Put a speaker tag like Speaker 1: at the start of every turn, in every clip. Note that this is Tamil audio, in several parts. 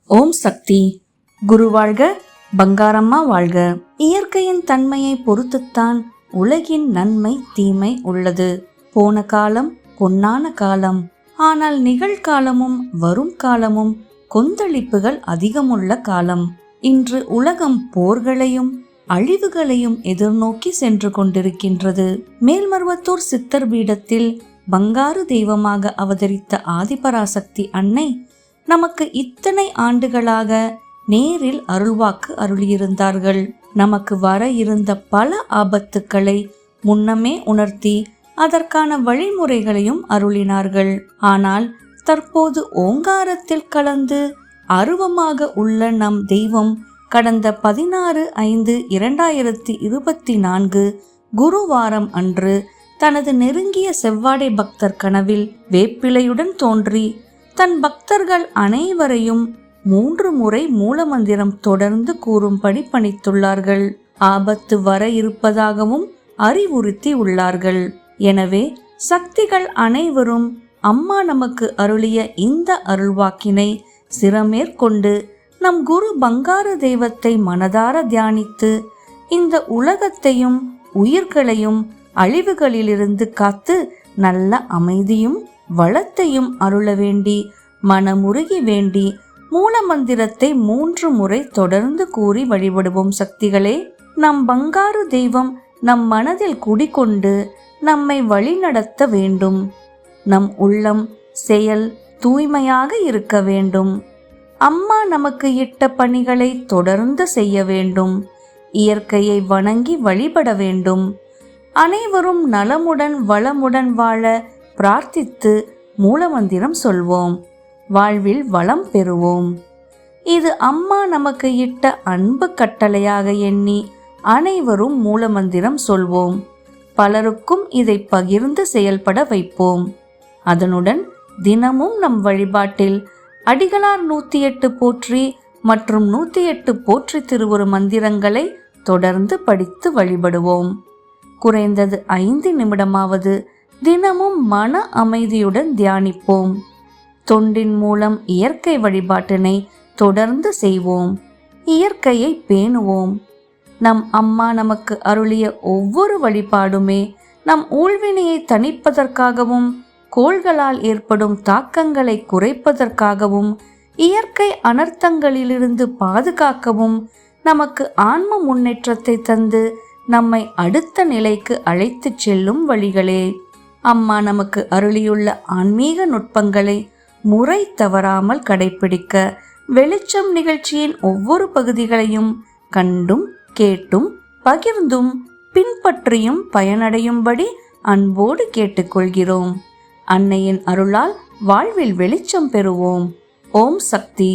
Speaker 1: ஓம் சக்தி. குரு வாழ்க, பங்காரம்மா வாழ்க. இயற்கையின் தன்மையை பொறுத்துத்தான் உலகின் நன்மை தீமை உள்ளது. போன காலம் பொன்னான காலம். ஆனால் நிகழ்காலமும் வரும் காலமும் கொந்தளிப்புகள் அதிகமுள்ள காலம். இன்று உலகம் போர்களையும் அழிவுகளையும் எதிர்நோக்கி சென்று கொண்டிருக்கின்றது. மேல்மருவத்தூர் சித்தர் பீடத்தில் பங்காரு தெய்வமாக அவதரித்த ஆதிபராசக்தி அன்னை நமக்கு இத்தனை ஆண்டுகளாக நேரில் அருள்வாக்கு அருளியிருந்தார்கள். நமக்கு வர இருந்த பல ஆபத்துக்களை முன்னமே உணர்த்தி அதற்கான வழிமுறைகளையும் அருளினார்கள். ஆனால் தற்போது ஓங்காரத்தில் கலந்து அருவமாக உள்ள நம் தெய்வம் கடந்த 16/5/2024 குருவாரம் அன்று தனது நெருங்கிய செவ்வாடை பக்தர் கனவில் வேப்பிலையுடன் தோன்றி தன் பக்தர்கள் அனைவரையும் 3 முறை மூலமந்திரம் தொடர்ந்து கூறும்படி பணித்துள்ளார்கள். ஆபத்து வர இருப்பதாகவும் அறிவுறுத்தி உள்ளார்கள். எனவே சக்திகள் அனைவரும் அம்மா நமக்கு அருளிய இந்த அருள்வாக்கினை சிரமேற்கொண்டு நம் குரு பங்காரு தெய்வத்தை மனதார தியானித்து இந்த உலகத்தையும் உயிர்களையும் அழிவுகளிலிருந்து காத்து நல்ல அமைதியும் வளத்தையும் அருள வேண்டி மனமுருகி வேண்டி மூலமந்திரத்தை 3 முறை தொடர்ந்து கூறி வழிபடுவோம். சக்திகளே, நம் பங்காரு தெய்வம் நம் மனதில் குடிகொண்டு நம்மை வழிநடத்த வேண்டும். நம் உள்ளம் செயல் தூய்மையாக இருக்க வேண்டும். அம்மா நமக்கு இட்ட பணிகளை தொடர்ந்து செய்ய வேண்டும். இயற்கையை வணங்கி வழிபட வேண்டும். அனைவரும் நலமுடன் வளமுடன் வாழ பிரார்த்தித்து மூலமந்திரம் சொல்வோம். வாழ்வில் வளம் பெறுவோம். இது அம்மா நமக்கு இட்ட அன்பு கட்டளையாக எண்ணி அனைவரும் மூலமந்திரம் சொல்வோம். பலருக்கும் இதை பகிர்ந்து செயல்பட வைப்போம். அதனுடன் தினமும் நம் வழிபாட்டில் அடிகளார் 108 போற்றி மற்றும் 108 போற்றி திருவுரு மந்திரங்களை தொடர்ந்து படித்து வழிபடுவோம். குறைந்தது 5 நிமிடமாவது தினமும் மன அமைதியுடன் தியானிப்போம். தொண்டின் மூலம் இயற்கை வழிபாட்டினை தொடர்ந்து செய்வோம். இயற்கையை பேணுவோம். நம் அம்மா நமக்கு அருளிய ஒவ்வொரு வழிபாடுமே நம் ஊழ்வினையை தணிப்பதற்காகவும் கோள்களால் ஏற்படும் தாக்கங்களை குறைப்பதற்காகவும் இயற்கை அனர்த்தங்களிலிருந்து பாதுகாக்கவும் நமக்கு ஆன்ம முன்னேற்றத்தை தந்து நம்மை அடுத்த நிலைக்கு அழைத்து செல்லும் வழிகளே. அம்மா நமக்கு அருளியுள்ள ஆன்மீக நுட்பங்களை முறை தவறாமல் கடைபிடிக்க வெளிச்சம் நிகழ்ச்சியின் ஒவ்வொரு பகுதிகளையும் கண்டும் கேட்டும் பகிர்ந்தும் பின்பற்றியும் பயனடையும்படி அன்போடு கேட்டுக்கொள்கிறோம். அன்னையின் அருளால் வாழ்வில் வெளிச்சம் பெறுவோம். ஓம் சக்தி.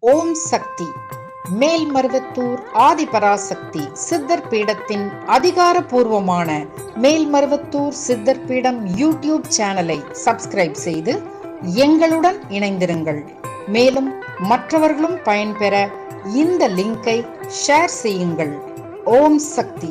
Speaker 2: ஓம் சக்தி. மேல்மருவத்தூர் ஆதிபராசக்தி சித்தர் பீடத்தின் அதிகாரபூர்வமான மேல்மருவத்தூர் சித்தர் பீடம் யூடியூப் சேனலை சப்ஸ்கிரைப் செய்து எங்களுடன் இணைந்திருங்கள். மேலும் மற்றவர்களும் பயன்பெற இந்த லிங்கை ஷேர் செய்யுங்கள். ஓம் சக்தி.